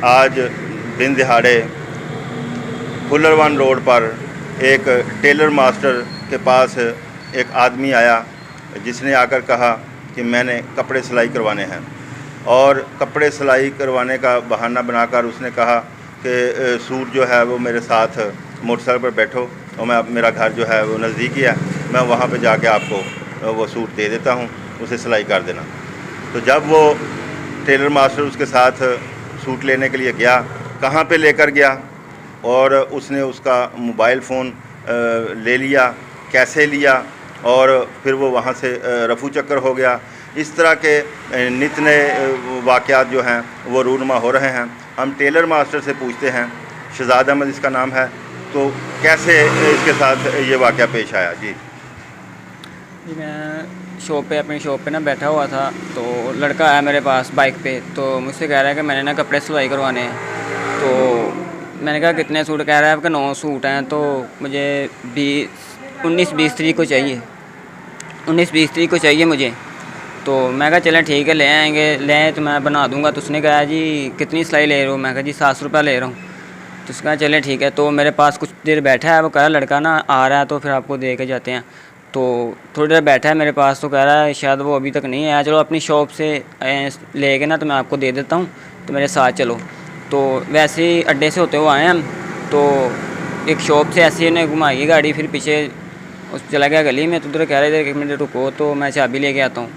आज दिन दिहाड़े फुलरवन रोड पर एक टेलर मास्टर के पास एक आदमी आया जिसने आकर कहा कि मैंने कपड़े सिलाई करवाने हैं, और कपड़े सिलाई करवाने का बहाना बनाकर उसने कहा कि सूट जो है वो मेरे साथ मोटरसाइकिल पर बैठो और मेरा घर जो है वो नज़दीक ही है, मैं वहाँ पे जाके आपको वो सूट दे देता हूँ, उसे सिलाई कर देना। तो जब वो टेलर मास्टर उसके साथ सूट लेने के लिए गया, कहाँ पे लेकर गया और उसने उसका मोबाइल फ़ोन ले लिया, कैसे लिया, और फिर वो वहाँ से रफू चक्कर हो गया। इस तरह के नित नए वाक़यात जो हैं वो रूनुमा हो रहे हैं। हम टेलर मास्टर से पूछते हैं, शहजाद अहमद इसका नाम है, तो कैसे इसके साथ ये वाक़या पेश आया? जी मैं अपनी शॉप पे ना बैठा हुआ था, तो लड़का आया मेरे पास बाइक पे, तो मुझसे कह रहा है कि मैंने ना कपड़े सिलाई करवाने हैं। तो मैंने कहा कितने सूट? कह रहा है आपके 9 सूट हैं, तो मुझे 19-20 तारीख को चाहिए, 19-20 तारीख को चाहिए मुझे। तो मैं कहा चलें ठीक है, ले आएँगे, ले आए तो मैं बना दूँगा। तो उसने कहा जी कितनी सिलाई ले रहे हो? मैं कहा जी 700 रुपये ले रहा हूँ। तो उसने कहा चलें ठीक है। तो मेरे पास कुछ देर बैठा है, वो कह रहा लड़का ना आ रहा है तो फिर आपको दे के जाते हैं। तो थोड़ी देर बैठा है मेरे पास, तो कह रहा है शायद वो अभी तक नहीं आया, चलो अपनी शॉप से ले के ना तो मैं आपको दे देता हूँ, तो मेरे साथ चलो। तो वैसे ही अड्डे से होते हुए आए हम, तो एक शॉप से ऐसे ही उन्हें घुमाई गाड़ी, फिर पीछे उस चला गया गली में। तो उधर कह रहे थे 1 मिनट रुको, तो मैं चाबी लेके आता हूँ।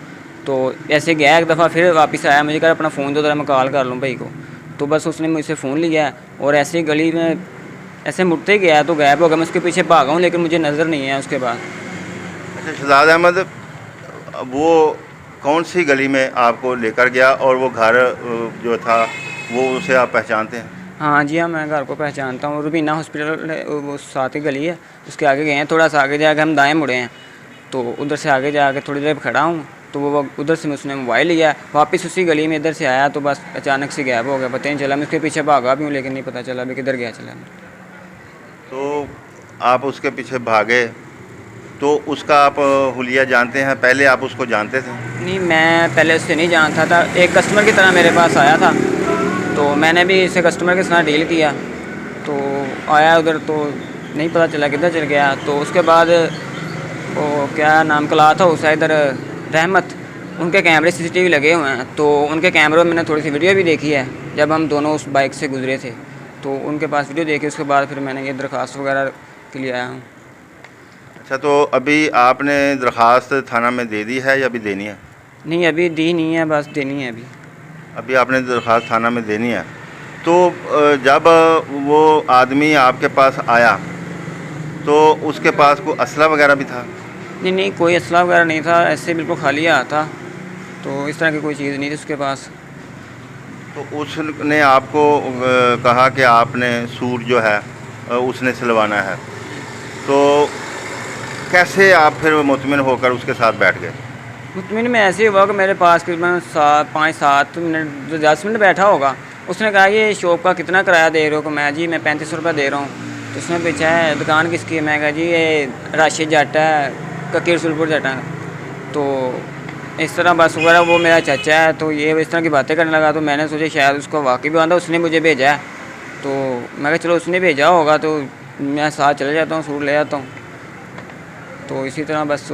तो ऐसे गया एक दफ़ा, फिर वापस आया, मुझे कहा अपना फ़ोन दो ज़रा मैं कॉल कर लूँ भाई को। तो बस उसने मुझसे फ़ोन लिया और ऐसे ही गली में ऐसे मुड़ते ही गया तो गायब हो गया। मैं उसके पीछे भागा हूँ लेकिन मुझे नज़र नहीं है उसके बाद। अच्छा शहजाद अहमद, वो कौन सी गली में आपको लेकर गया और वो घर जो था वो उसे आप पहचानते हैं? हाँ जी, हाँ मैं घर को पहचानता हूँ। रुबीना हॉस्पिटल वो साथ ही गली है, उसके आगे गए हैं, थोड़ा सा आगे जाके हम दाएं मुड़े हैं। तो उधर से आगे जाके थोड़ी देर खड़ा हूँ, तो वो उधर से उसने मोबाइल लिया, वापस उसी गली में इधर से आया, तो बस अचानक से गायब हो गया, पता नहीं चला। मैं उसके पीछे भागा भी हूँ लेकिन नहीं पता चला अभी किधर गया चला। तो आप उसके पीछे भागे, तो उसका आप हुलिया जानते हैं? पहले आप उसको जानते थे? नहीं, मैं पहले उससे नहीं जानता था, एक कस्टमर की तरह मेरे पास आया था, तो मैंने भी इसे कस्टमर के साथ डील किया। तो आया उधर, तो नहीं पता चला किधर चल गया। तो उसके बाद वो क्या नाम कला था उस इधर रहमत, उनके कैमरे सीसीटीवी लगे हुए हैं, तो उनके कैमरों में मैंने थोड़ी सी वीडियो भी देखी है जब हम दोनों उस बाइक से गुजरे थे। तो उनके पास वीडियो देखी, उसके बाद फिर मैंने ये दरख्वास्त वगैरह के लिए आया हूँ। अच्छा, तो अभी आपने दरख्वास्त थाना में दे दी है या अभी देनी है? नहीं, अभी दी नहीं है, बस देनी है अभी। अभी आपने दरख्वास्त थाना में देनी है। तो जब वो आदमी आपके पास आया तो उसके पास कोई असला वगैरह भी था? नहीं नहीं, कोई असला वगैरह नहीं था, ऐसे बिल्कुल खाली आया था, तो इस तरह की कोई चीज़ नहीं थी उसके पास। तो उसने आपको कहा कि आपने सूट जो है उसने सिलवाना है, तो कैसे आप फिर मुतमिन होकर उसके साथ बैठ गए? मुतमिन में ऐसे ही हुआ कि मेरे पास करीबन 5-7 मिनट 10 मिनट बैठा होगा। उसने कहा ये शॉप का कितना किराया दे रहे हो? कि मैं जी मैं 3500 रुपये दे रहा हूँ। तो उसने पूछा है दुकान किसकी है? मैं कहा जी ये राशिद जट है, ककीर रसूलपुर जट है। तो इस तरह बस वगैरह, वो मेरा चाचा है, तो ये इस तरह की बातें करने लगा। तो मैंने सोचा शायद उसको वाकई भी आंदा, उसने मुझे भेजा है। तो मैं कहा चलो उसने भेजा होगा तो मैं साथ चले जाता हूँ, सूट ले आता हूँ। तो इसी तरह बस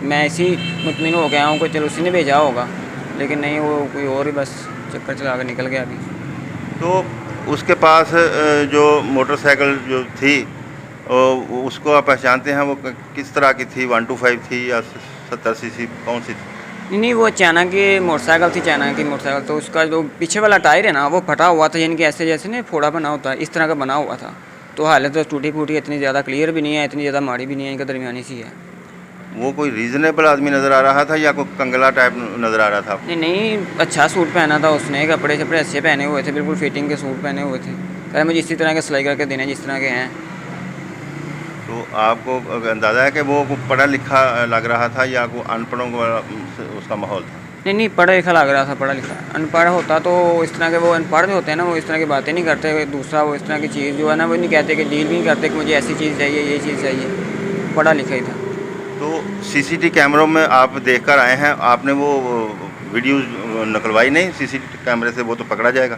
मैं इसी मुतमिन हो गया हूँ कि चलो उसी ने भेजा होगा, लेकिन नहीं, वो कोई और ही बस चक्कर चला कर निकल गया अभी। तो उसके पास जो मोटरसाइकिल जो थी उसको आप पहचानते हैं? वो किस तरह की थी? 125 थी या 70 सीसी, कौन सी थी? नहीं नहीं, वो चाइना की मोटरसाइकिल थी, चाइना की मोटरसाइकिल। तो उसका जो पीछे वाला टायर है ना वो फटा हुआ था, यानी कि ऐसे जैसे ना फोड़ा बना होता है, इस तरह का बना हुआ था। तो हालत तो टूटी फूटी, इतनी ज़्यादा क्लियर भी नहीं है, इतनी ज़्यादा माड़ी भी नहीं है, इनका दरमियानी सी है। वो कोई रीज़नेबल आदमी नज़र आ रहा था या कोई कंगला टाइप नज़र आ रहा था? नहीं नहीं, अच्छा सूट पहना था उसने, कपड़े शपड़े अच्छे पहने हुए थे, बिल्कुल फिटिंग के सूट पहने हुए थे। कह मुझे इसी तरह के सिलाई करके देने जिस तरह के हैं। तो आपको अंदाज़ा है कि वो पढ़ा लिखा लग रहा था या कोई अनपढ़ों को उसका माहौल था? नहीं नहीं, पढ़ा लिखा लग रहा था, पढ़ा लिखा। अनपढ़ होता तो इस तरह के, वो अनपढ़ जो होते हैं ना वो इस तरह की बातें नहीं करते। दूसरा वो इस तरह की चीज़ जो है ना वो नहीं कहते कि डील भी नहीं करते कि मुझे ऐसी चीज़ चाहिए, ये चीज़ चाहिए। पढ़ा लिखा ही था। तो सीसीटीवी कैमरों में आप देखकर आए हैं, आपने वो वीडियो निकलवाई नहीं सीसीटीवी कैमरे से? वो तो पकड़ा जाएगा।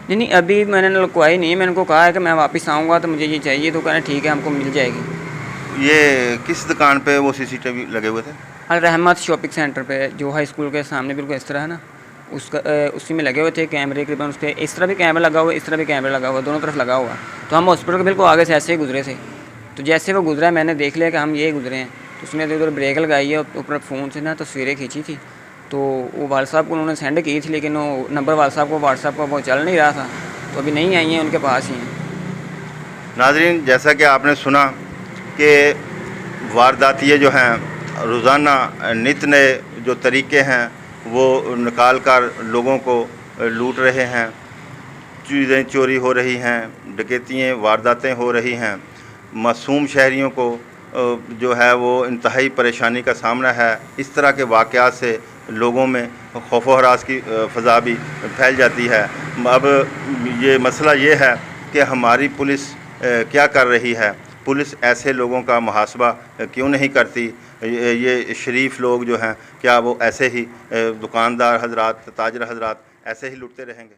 नहीं नहीं, अभी मैंने लुकवाई नहीं, मैंने उनको कहा है कि मैं वापस आऊँगा तो मुझे ये चाहिए, तो कहना ठीक है हमको मिल जाएगी। ये किस दुकान पे वो सीसीटीवी लगे हुए थे? अल रहमत शॉपिंग सेंटर पे, जो हाई स्कूल के सामने बिल्कुल इस तरह है ना, उसका उसी में लगे हुए थे कैमरे करीबन। उसके इस तरह भी कैमरा लगा हुआ, इस तरह भी कैमरा लगा हुआ, दोनों तरफ लगा हुआ। तो हम हॉस्पिटल के बिल्कुल आगे से ऐसे ही गुजरे थे, तो जैसे वो गुजरा मैंने देख लिया कि हम ये गुजरे हैं, तो उसने तो उधर ब्रेक लगाई है, ऊपर फ़ोन से ना तस्वीरें खींची थी, तो वो वाल साहब को उन्होंने सेंड की थी, लेकिन वो नंबर वाल साहब को व्हाट्सएप पर वो चल नहीं रहा था, तो अभी नहीं आई हैं, उनके पास ही हैं। नाज़रीन, जैसा कि आपने सुना कि वारदातियाँ जो हैं रोज़ाना नित नए जो तरीके हैं वो निकाल कर लोगों को लूट रहे हैं, चीज़ें चोरी हो रही हैं, डकैतियाँ वारदातें हो रही हैं, मासूम शहरियों को जो है वो इंतहाई परेशानी का सामना है। इस तरह के वाक़यात से लोगों में खौफ व हरास की फ़ज़ा भी फैल जाती है। अब ये मसला ये है कि हमारी पुलिस क्या कर रही है, पुलिस ऐसे लोगों का मुहासबा क्यों नहीं करती? ये शरीफ लोग जो हैं, क्या वो ऐसे ही दुकानदार हजरात, ताजर हजरात ऐसे ही लुटते रहेंगे?